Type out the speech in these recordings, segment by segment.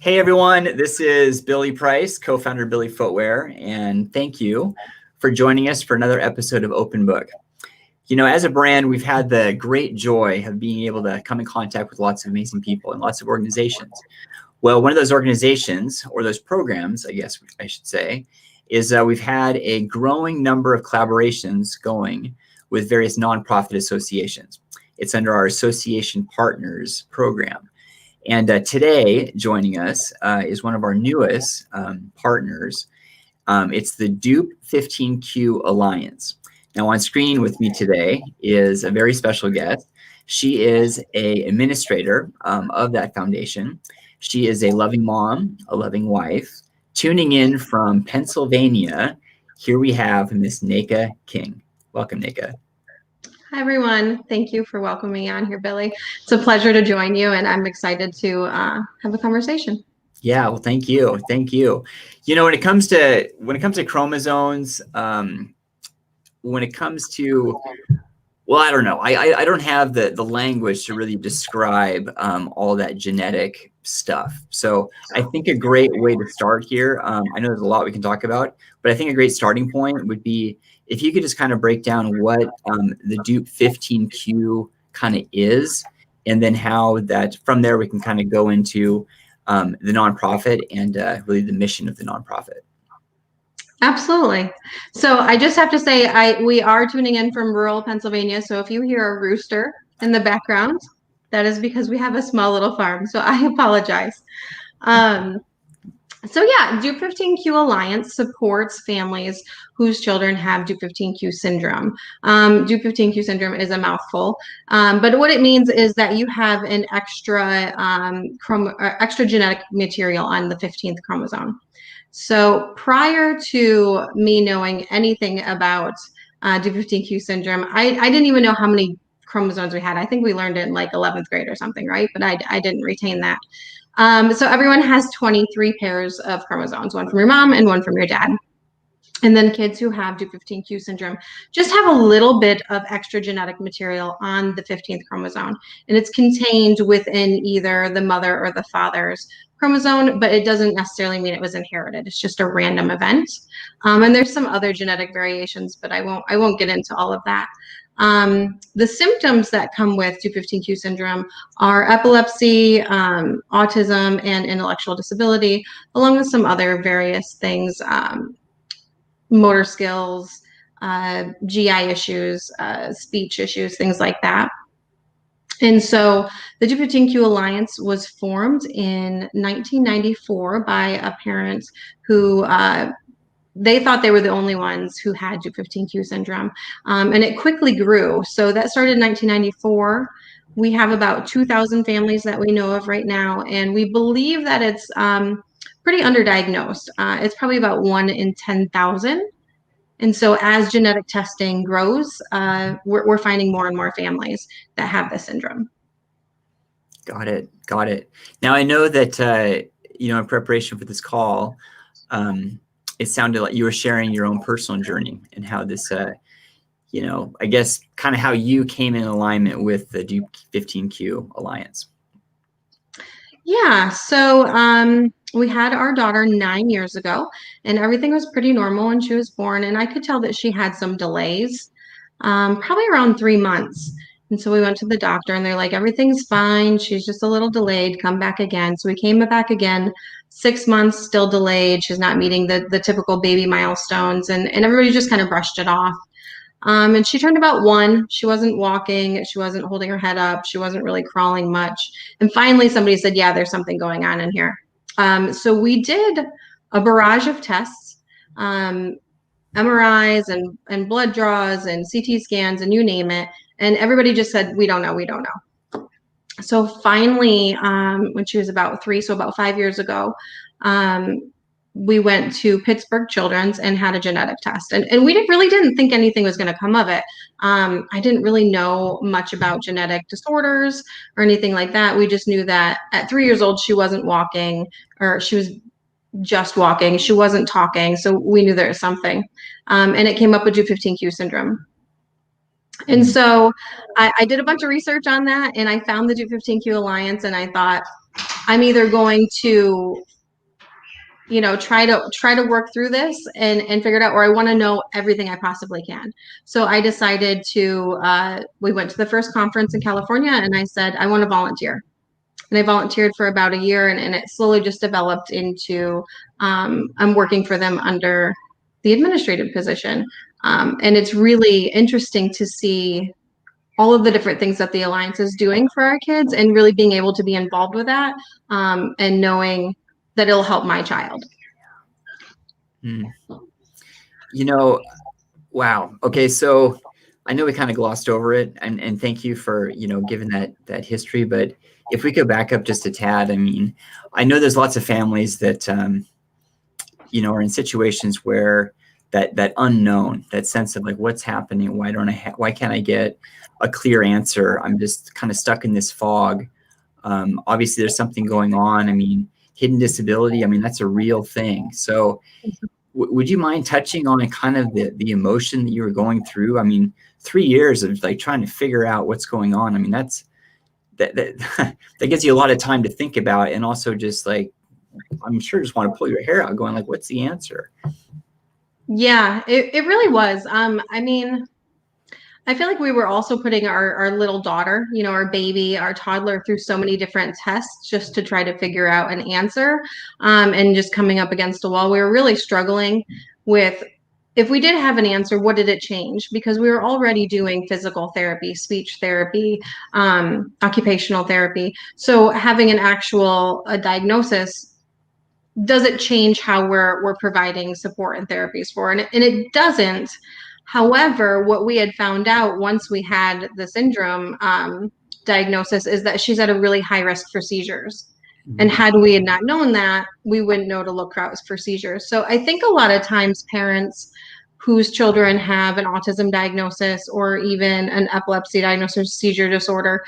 Hey everyone, this is Billy Price, co-founder of BILLY Footwear, and thank you for joining us for another episode of Open Book. You know, as a brand, we've had the great joy of being able to come in contact with lots of amazing people and lots of organizations. Well, one of those organizations, or those programs, I guess I should say, is we've had a growing number of collaborations going with various nonprofit associations. It's under our Association Partners program. And today, joining us is one of our newest partners. It's the Dup15q Alliance. Now, on screen with me today is a very special guest. She is an administrator of that foundation. She is a loving mom, a loving wife. Tuning in from Pennsylvania, here we have Miss Naka King. Welcome, Naka. Hi, everyone. Thank you for welcoming me on here, Billy. It's a pleasure to join you, and I'm excited to have a conversation. Yeah, well, thank you. Thank you. You know, when it comes to chromosomes, when it comes to, well, I don't know. I don't have the language to really describe all that genetic stuff. So I think a great way to start here, I know there's a lot we can talk about, but I think a great starting point would be if you could just kind of break down what the Dup15q kind of is, and then how that from there we can kind of go into the nonprofit and really the mission of the nonprofit. Absolutely. So I just have to say, we are tuning in from rural Pennsylvania. So if you hear a rooster in the background, that is because we have a small little farm. So I apologize. So yeah, Dup15q Alliance supports families whose children have Dup15q syndrome. Dup15q syndrome is a mouthful, but what it means is that you have an extra genetic material on the 15th chromosome. So prior to me knowing anything about Dup15q syndrome, I didn't even know how many chromosomes we had. I think we learned it in like 11th grade or something, right? But I didn't retain that. So everyone has 23 pairs of chromosomes, one from your mom and one from your dad. And then kids who have Dup15q syndrome just have a little bit of extra genetic material on the 15th chromosome. And it's contained within either the mother or the father's chromosome, but it doesn't necessarily mean it was inherited. It's just a random event. And there's some other genetic variations, but I won't get into all of that. The symptoms that come with Dup15q syndrome are epilepsy, autism, and intellectual disability, along with some other various things, motor skills, GI issues, speech issues, things like that. And so the Dup15q Alliance was formed in 1994 by a parent who they thought they were the only ones who had Dup15q syndrome. And it quickly grew. So that started in 1994. We have about 2,000 families that we know of right now. And we believe that it's pretty underdiagnosed. It's probably about 1 in 10,000. And so as genetic testing grows, we're finding more and more families that have this syndrome. Got it. Got it. Now, I know that, you know, in preparation for this call, it sounded like you were sharing your own personal journey and how this, you know, I guess kind of how you came in alignment with the Dup15q Alliance. Yeah, so we had our daughter 9 years ago, and everything was pretty normal when she was born, and I could tell that she had some delays, probably around 3 months. And so we went to the doctor, and they're like, everything's fine. She's just a little delayed. Come back again. So we came back again, 6 months, still delayed. She's not meeting the typical baby milestones, and everybody just kind of brushed it off. And she turned about 1. She wasn't walking. She wasn't holding her head up. She wasn't really crawling much. And finally, somebody said, yeah, there's something going on in here. So we did a barrage of tests, MRIs and blood draws and CT scans and you name it. And everybody just said, we don't know, we don't know. So finally, when she was about 3, so about 5 years ago, we went to Pittsburgh Children's and had a genetic test. And we really didn't think anything was going to come of it. I didn't really know much about genetic disorders or anything like that. We just knew that at 3 years old, she wasn't walking, or she was just walking. She wasn't talking. So we knew there was something. And it came up with Dup15q syndrome. And so I did a bunch of research on that, and I found the Dup15q Alliance, and I thought, I'm either going to, you know, try to work through this and figure it out, or I want to know everything I possibly can. So I decided to, we went to the first conference in California, and I said, I want to volunteer. And I volunteered for about a year, and it slowly just developed into, I'm working for them under the administrative position. And it's really interesting to see all of the different things that the Alliance is doing for our kids, and really being able to be involved with that, and knowing that it'll help my child. You know, wow. Okay, so I know we kind of glossed over it, and thank you for, you know, giving that history. But if we could back up just a tad, I mean, I know there's lots of families that you know, are in situations where that unknown, that sense of like, what's happening? Why can't I get a clear answer? I'm just kind of stuck in this fog. Obviously, there's something going on. I mean, hidden disability, I mean, that's a real thing. So would you mind touching on kind of the emotion that you were going through? I mean, 3 years of like trying to figure out what's going on. I mean, that gives you a lot of time to think about, and also just like, I'm sure just want to pull your hair out going like, what's the answer? Yeah, it really was. I mean, I feel like we were also putting our little daughter, you know, our baby, our toddler, through so many different tests just to try to figure out an answer, and just coming up against a wall. We were really struggling with, if we did have an answer, what did it change? Because we were already doing physical therapy, speech therapy, occupational therapy. So having an actual diagnosis, does it change how we're providing support and therapies for? And it doesn't. However, what we had found out once we had the syndrome diagnosis is that she's at a really high risk for seizures. And had we had not known that, we wouldn't know to look out for seizures. So I think a lot of times parents whose children have an autism diagnosis, or even an epilepsy diagnosis, seizure disorder,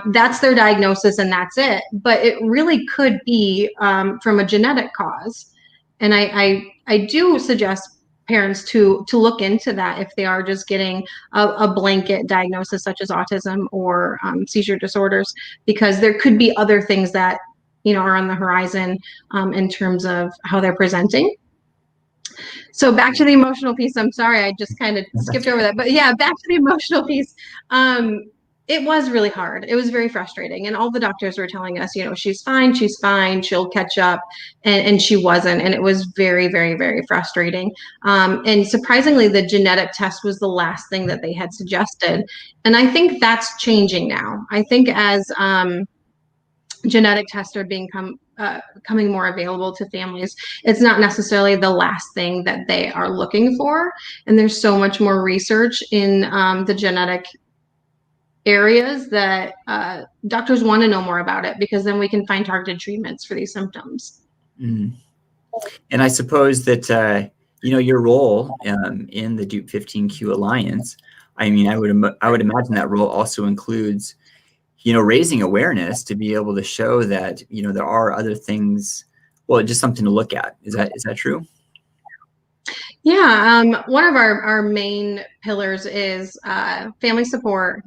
that's their diagnosis and that's it. But it really could be from a genetic cause. And I do suggest parents to look into that if they are just getting a blanket diagnosis such as autism or seizure disorders, because there could be other things that, you know, are on the horizon in terms of how they're presenting. So back to the emotional piece. I'm sorry, I just kind of skipped over that. But yeah, back to the emotional piece. It was really hard. It was very frustrating. And all the doctors were telling us, you know, she's fine, she'll catch up. And she wasn't. And it was very, very, very frustrating. And surprisingly, the genetic test was the last thing that they had suggested. And I think that's changing now. I think as genetic tests are coming more available to families, it's not necessarily the last thing that they are looking for. And there's so much more research in the genetic areas that doctors want to know more about it, because then we can find targeted treatments for these symptoms. And I suppose that you know, your role in the Dup15q Alliance, I mean, I would imagine that role also includes, you know, raising awareness to be able to show that, you know, there are other things, well, just something to look at. Is that true? Yeah, one of our main pillars is family support,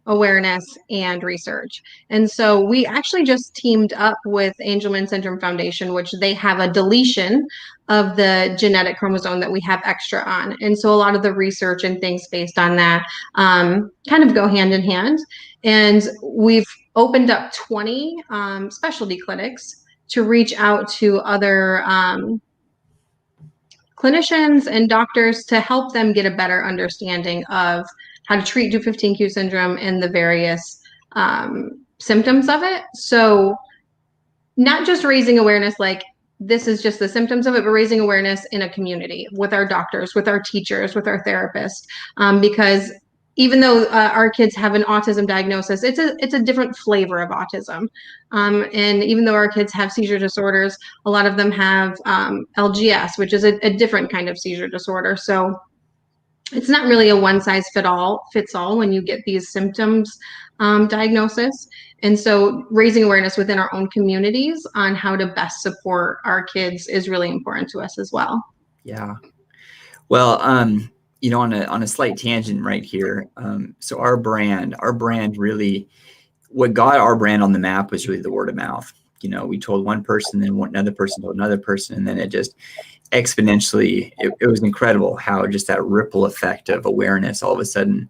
awareness, and research. And so we actually just teamed up with Angelman Syndrome Foundation, which they have a deletion of the genetic chromosome that we have extra on. And so a lot of the research and things based on that kind of go hand in hand. And we've opened up 20 specialty clinics to reach out to other clinicians and doctors to help them get a better understanding of how to treat Dup15q syndrome and the various symptoms of it. So not just raising awareness like this is just the symptoms of it, but raising awareness in a community with our doctors, with our teachers, with our therapists, because even though our kids have an autism diagnosis, it's a different flavor of autism. And even though our kids have seizure disorders, a lot of them have LGS, which is a different kind of seizure disorder. So it's not really a one size fits all when you get these symptoms diagnosis. And so raising awareness within our own communities on how to best support our kids is really important to us as well. Yeah. Well, you know, on a slight tangent right here. So our brand really, what got our brand on the map was really the word of mouth. we told one person, then another person told another person, and then it just exponentially, it was incredible how just that ripple effect of awareness all of a sudden,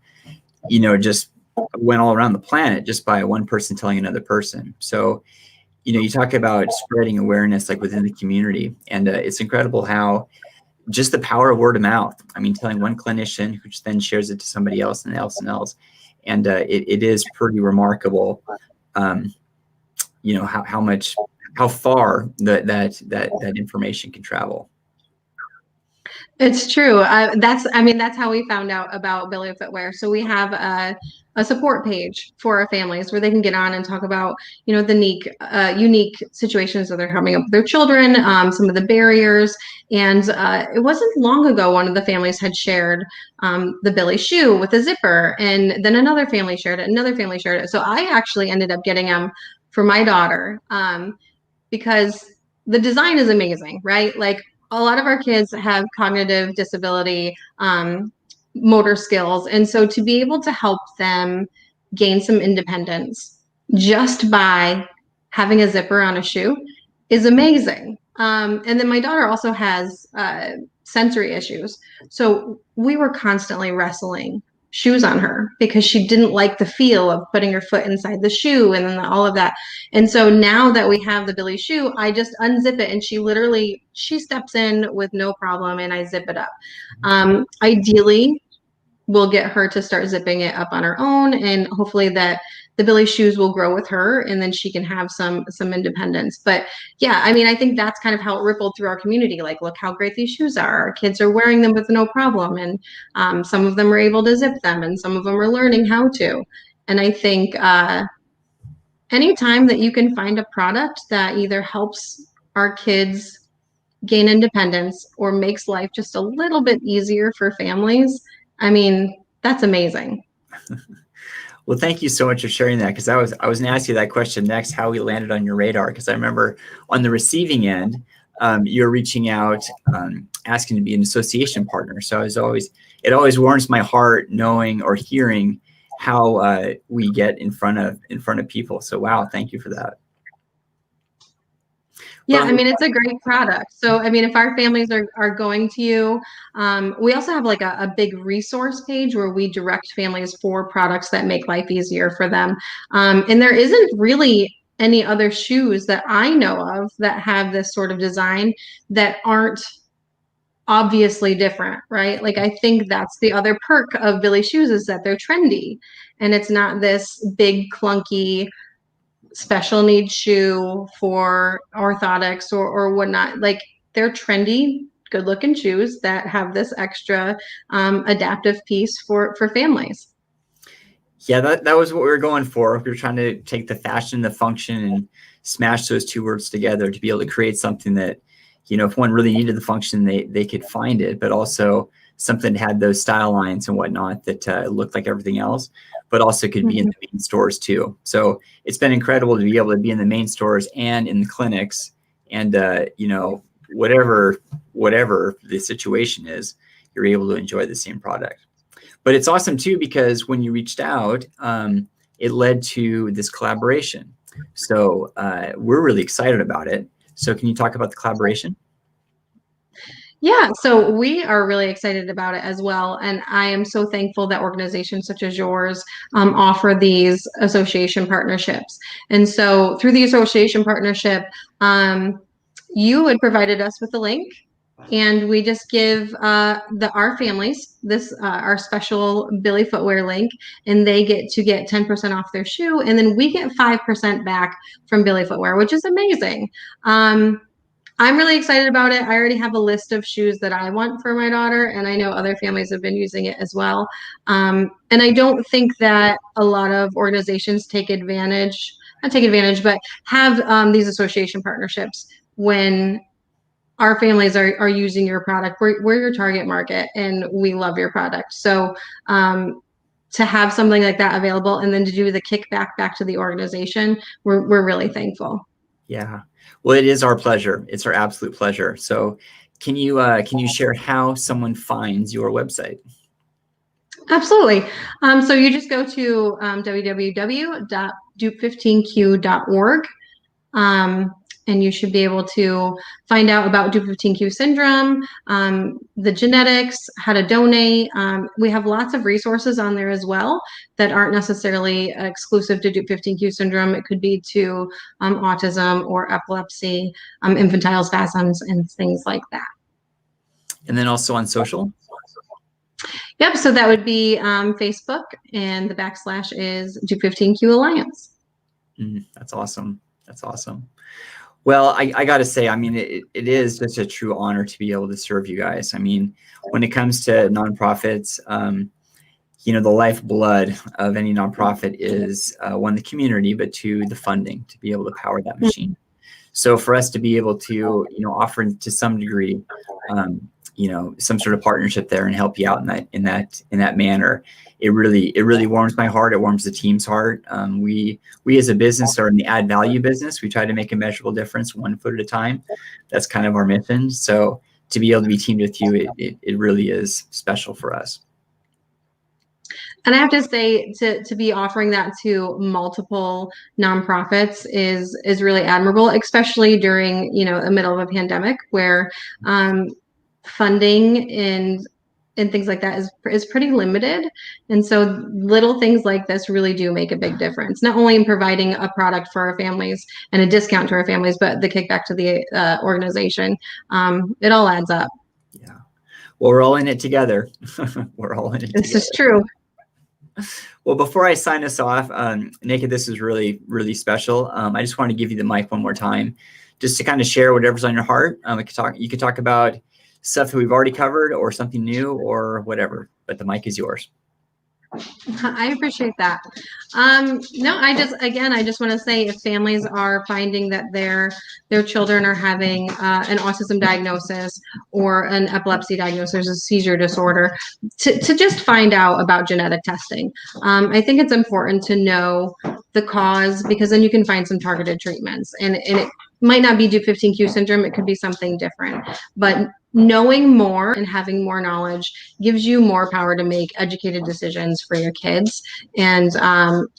just went all around the planet just by one person telling another person. So, you talk about spreading awareness like within the community, and it's incredible how just the power of word of mouth. I mean, telling one clinician who then shares it to somebody else and else and else. And it is pretty remarkable, how far that information can travel. It's true. That's how we found out about BILLY Footwear. So we have a support page for our families where they can get on and talk about, the unique situations that they're coming up with their children, some of the barriers. And it wasn't long ago, one of the families had shared the BILLY shoe with a zipper, and then another family shared it. So I actually ended up getting them for my daughter because the design is amazing, right? Like, a lot of our kids have cognitive disability, motor skills. And so to be able to help them gain some independence just by having a zipper on a shoe is amazing. And then my daughter also has sensory issues. So we were constantly wrestling shoes on her because she didn't like the feel of putting her foot inside the shoe and then all of that. And so now that we have the BILLY shoe, I just unzip it and she steps in with no problem and I zip it up. Ideally, we'll get her to start zipping it up on her own, and hopefully that the BILLY shoes will grow with her and then she can have some independence. But yeah, I mean, I think that's kind of how it rippled through our community. Like, look how great these shoes are. Our kids are wearing them with no problem. And some of them are able to zip them and some of them are learning how to. And I think anytime that you can find a product that either helps our kids gain independence or makes life just a little bit easier for families, I mean, that's amazing. Well, thank you so much for sharing that, because I was going to ask you that question next, how we landed on your radar, because I remember on the receiving end, you're reaching out, asking to be an association partner. So it always warms my heart knowing or hearing how we get in front of people. So wow, thank you for that. Yeah, I mean, it's a great product. So, I mean, if our families are going to you, we also have like a big resource page where we direct families for products that make life easier for them. And there isn't really any other shoes that I know of that have this sort of design that aren't obviously different, right? Like, I think that's the other perk of BILLY shoes is that they're trendy and it's not this big clunky special needs shoe for orthotics or whatnot. Like, they're trendy, good looking shoes that have this extra adaptive piece for families. Yeah, that was what we were going for. We were trying to take the fashion, the function, and smash those two words together to be able to create something that, if one really needed the function, they could find it, but also something that had those style lines and whatnot that looked like everything else, but also could be in the main stores too. So it's been incredible to be able to be in the main stores and in the clinics, and whatever the situation is, you're able to enjoy the same product. But it's awesome too, because when you reached out, it led to this collaboration. So we're really excited about it. So can you talk about the collaboration? Yeah, so we are really excited about it as well. And I am so thankful that organizations such as yours offer these association partnerships. And so through the association partnership, you had provided us with a link, and we just give our families this our special BILLY Footwear link, and they get 10% off their shoe, and then we get 5% back from BILLY Footwear, which is amazing. I'm really excited about it. I already have a list of shoes that I want for my daughter, and I know other families have been using it as well. And I don't think that a lot of organizations not take advantage, but have these association partnerships when our families are using your product. We're your target market, and we love your product. So to have something like that available, and then to do the kickback back to the organization, we're really thankful. Yeah. Well, it is our pleasure. It's our absolute pleasure. So can you share how someone finds your website? Absolutely. So you just go to www.dup15q.org, And you should be able to find out about Dup15q syndrome, the genetics, how to donate. We have lots of resources on there as well that aren't necessarily exclusive to Dup15q syndrome. It could be to autism or epilepsy, infantile spasms, and things like that. And then also on social? Yep, so that would be Facebook, and the / is Dup15q Alliance. That's awesome. That's awesome. Well, I got to say, I mean, it is just a true honor to be able to serve you guys. I mean, when it comes to nonprofits, you know, the lifeblood of any nonprofit is one, the community, but two, the funding to be able to power that machine. So for us to be able to, you know, offer to some degree, you know, some sort of partnership there and help you out in that manner, it really warms my heart. It warms the team's heart. We as a business are in the add value business. We try to make a measurable difference 1 foot at a time. That's kind of our mission. So to be able to be teamed with you, it really is special for us. And I have to say, to be offering that to multiple nonprofits is really admirable, especially during, you know, the middle of a pandemic where funding and things like that is pretty limited. And so little things like this really do make a big difference, not only in providing a product for our families and a discount to our families, but the kickback to the organization. It all adds up. Yeah. Well, we're all in it together. We're all in it together. This is true. Well, before I sign us off, Naka, this is really, really special. I just want to give you the mic one more time, just to kind of share whatever's on your heart. You could talk about stuff that we've already covered or something new or whatever, but the mic is yours. I appreciate that. No, I just want to say, if families are finding that their children are having an autism diagnosis or an epilepsy diagnosis, a seizure disorder, to just find out about genetic testing. I think it's important to know the cause, because then you can find some targeted treatments, and it might not be Dup15q syndrome. It could be something different, but knowing more and having more knowledge gives you more power to make educated decisions for your kids. And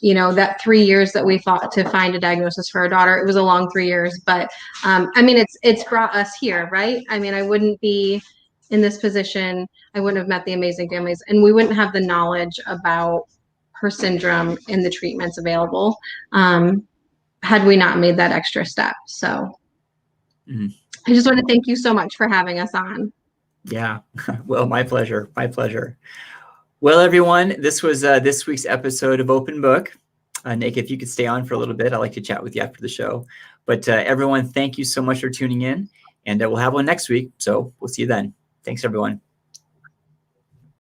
you know, that 3 years that we fought to find a diagnosis for our daughter, it was a long 3 years, but I mean, it's brought us here, right? I mean, I wouldn't be in this position, I wouldn't have met the amazing families, and we wouldn't have the knowledge about her syndrome and the treatments available had we not made that extra step. So I just want to thank you so much for having us on. Yeah, well, my pleasure. My pleasure. Well, everyone, this was this week's episode of Open Book. Nick, if you could stay on for a little bit, I'd like to chat with you after the show. But everyone, thank you so much for tuning in, and we'll have one next week. So we'll see you then. Thanks, everyone.